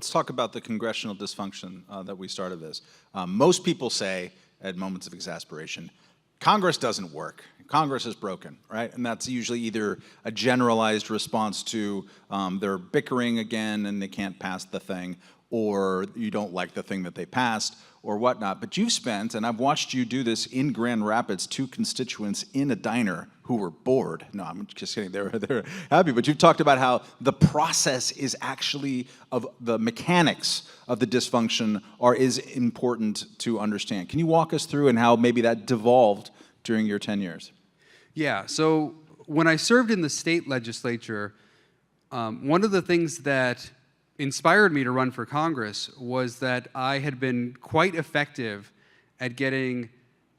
Let's talk about the congressional dysfunction that we started this. Most people say, at moments of exasperation, Congress doesn't work. Congress is broken, right? And that's usually either a generalized response to they're bickering again and they can't pass the thing, or you don't like the thing that they passed, or whatnot. But you've spent, and I've watched you do this in Grand Rapids, 2 constituents in a diner who were bored. No, I'm just kidding, they're happy. But you've talked about how the process is actually, of the mechanics of the dysfunction is important to understand. Can you walk us through and how maybe that devolved during your 10 years? Yeah, so when I served in the state legislature, one of the things that inspired me to run for Congress was that I had been quite effective at getting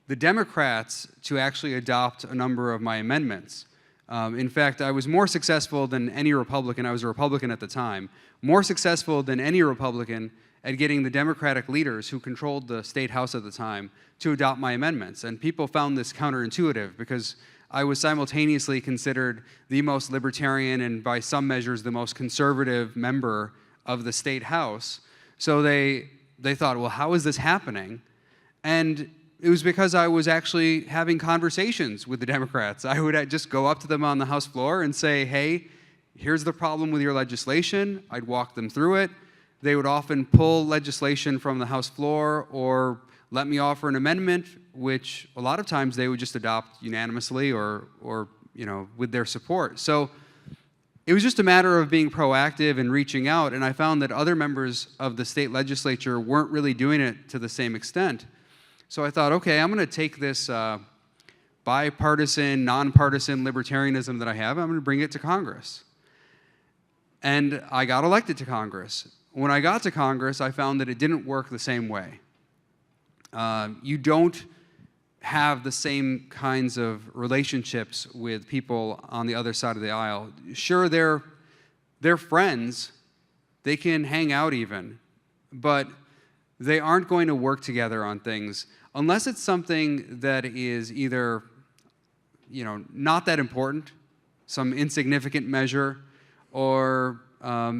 the Democrats to actually adopt a number of my amendments. In fact, I was more successful than any Republican. I was a Republican at the time, more successful than any Republican at getting the Democratic leaders who controlled the state house at the time to adopt my amendments. And people found this counterintuitive because I was simultaneously considered the most libertarian and by some measures the most conservative member of the state house. So they thought, well, how is this happening? And it was because I was actually having conversations with the Democrats. I would just go up to them on the House floor and say, hey, here's the problem with your legislation. I'd walk them through it. They would often pull legislation from the House floor or let me offer an amendment, which a lot of times they would just adopt unanimously or with their support. So it was just a matter of being proactive and reaching out, and I found that other members of the state legislature weren't really doing it to the same extent. So I thought, okay, I'm going to take this bipartisan, nonpartisan libertarianism that I have, I'm going to bring it to Congress. And I got elected to Congress. When I got to Congress, I found that it didn't work the same way. You don't have the same kinds of relationships with people on the other side of the aisle. Sure, they're friends, they can hang out even, but they aren't going to work together on things unless it's something that is either, not that important, some insignificant measure, or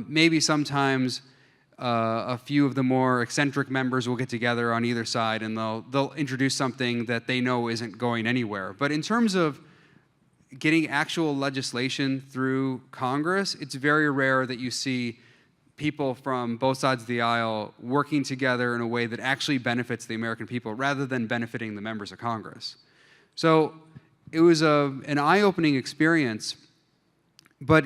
maybe sometimes a few of the more eccentric members will get together on either side and they'll introduce something that they know isn't going anywhere. But in terms of getting actual legislation through Congress, it's very rare that you see people from both sides of the aisle working together in a way that actually benefits the American people rather than benefiting the members of Congress. So it was an eye-opening experience, but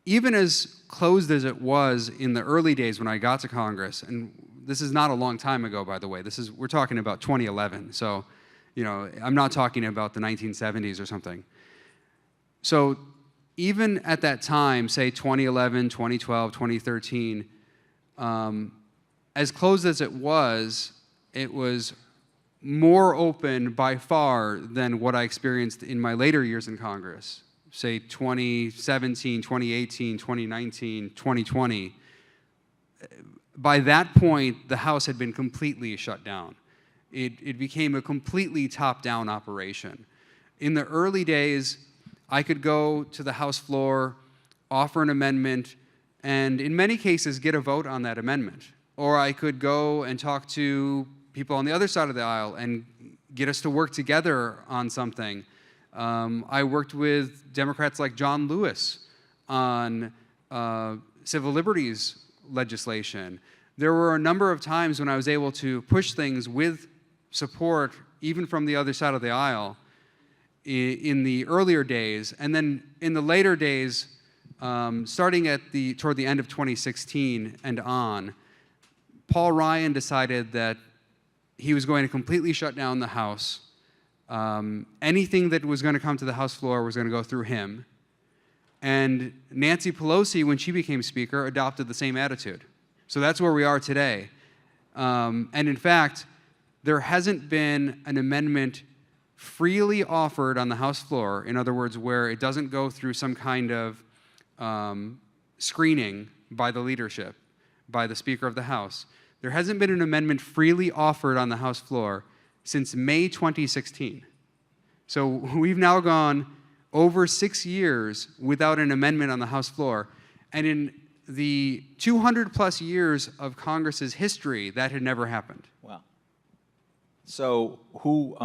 even as closed as it was in the early days when I got to Congress, and this is not a long time ago, by the way, we're talking about 2011, so I'm not talking about the 1970s or something. So even at that time, say 2011, 2012, 2013, as closed as it was more open by far than what I experienced in my later years in Congress. Say 2017, 2018, 2019, 2020, by that point, the House had been completely shut down. It became a completely top-down operation. In the early days, I could go to the House floor, offer an amendment, and in many cases get a vote on that amendment. Or I could go and talk to people on the other side of the aisle and get us to work together on something. I worked with Democrats like John Lewis on civil liberties legislation. There were a number of times when I was able to push things with support, even from the other side of the aisle, in the earlier days. And then in the later days, starting toward the end of 2016 and on, Paul Ryan decided that he was going to completely shut down the House. Anything that was going to come to the House floor was going to go through him. And Nancy Pelosi, when she became Speaker, adopted the same attitude. So that's where we are today. And in fact, there hasn't been an amendment freely offered on the House floor, in other words, where it doesn't go through some kind of screening by the leadership, by the Speaker of the House. There hasn't been an amendment freely offered on the House floor since May 2016. So we've now gone over 6 years without an amendment on the House floor. And in the 200+ years of Congress's history, that had never happened. Wow. So who,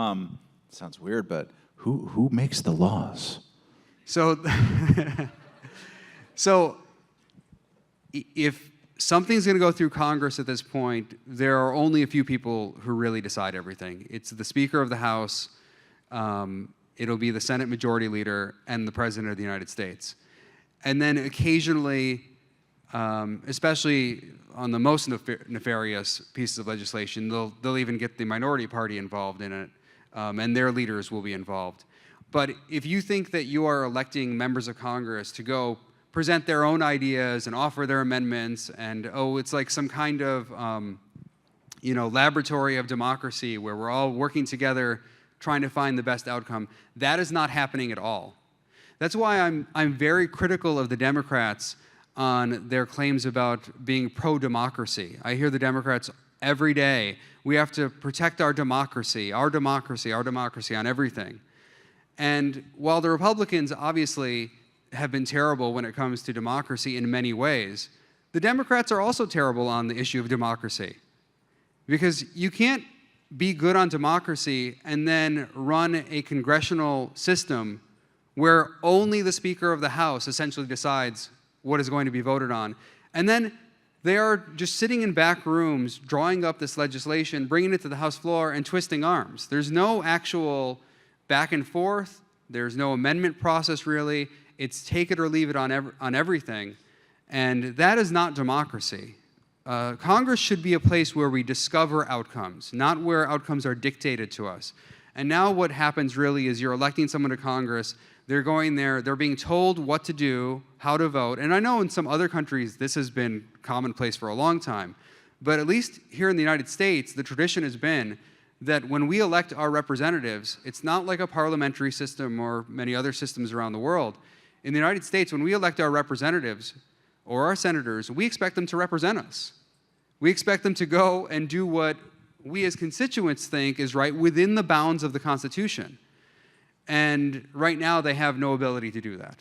sounds weird, but who makes the laws? So, if something's going to go through Congress at this point, there are only a few people who really decide everything. It's the Speaker of the House, it'll be the Senate Majority Leader, and the President of the United States. And then occasionally, especially on the most nefarious pieces of legislation, they'll even get the minority party involved in it, and their leaders will be involved. But if you think that you are electing members of Congress to go present their own ideas and offer their amendments, and it's like some kind of laboratory of democracy where we're all working together trying to find the best outcome, that is not happening at all. That's why I'm very critical of the Democrats on their claims about being pro-democracy. I hear the Democrats every day, we have to protect our democracy, our democracy, our democracy on everything. And while the Republicans obviously have been terrible when it comes to democracy in many ways, the Democrats are also terrible on the issue of democracy. Because you can't be good on democracy and then run a congressional system where only the Speaker of the House essentially decides what is going to be voted on. And then they are just sitting in back rooms, drawing up this legislation, bringing it to the House floor, and twisting arms. There's no actual back and forth. There's no amendment process, really. It's take it or leave it on everything. And that is not democracy. Congress should be a place where we discover outcomes, not where outcomes are dictated to us. And now what happens really is you're electing someone to Congress, they're going there, they're being told what to do, how to vote. And I know in some other countries this has been commonplace for a long time. But at least here in the United States, the tradition has been that when we elect our representatives, it's not like a parliamentary system or many other systems around the world. In the United States, when we elect our representatives or our senators, we expect them to represent us. We expect them to go and do what we as constituents think is right within the bounds of the Constitution. And right now, they have no ability to do that.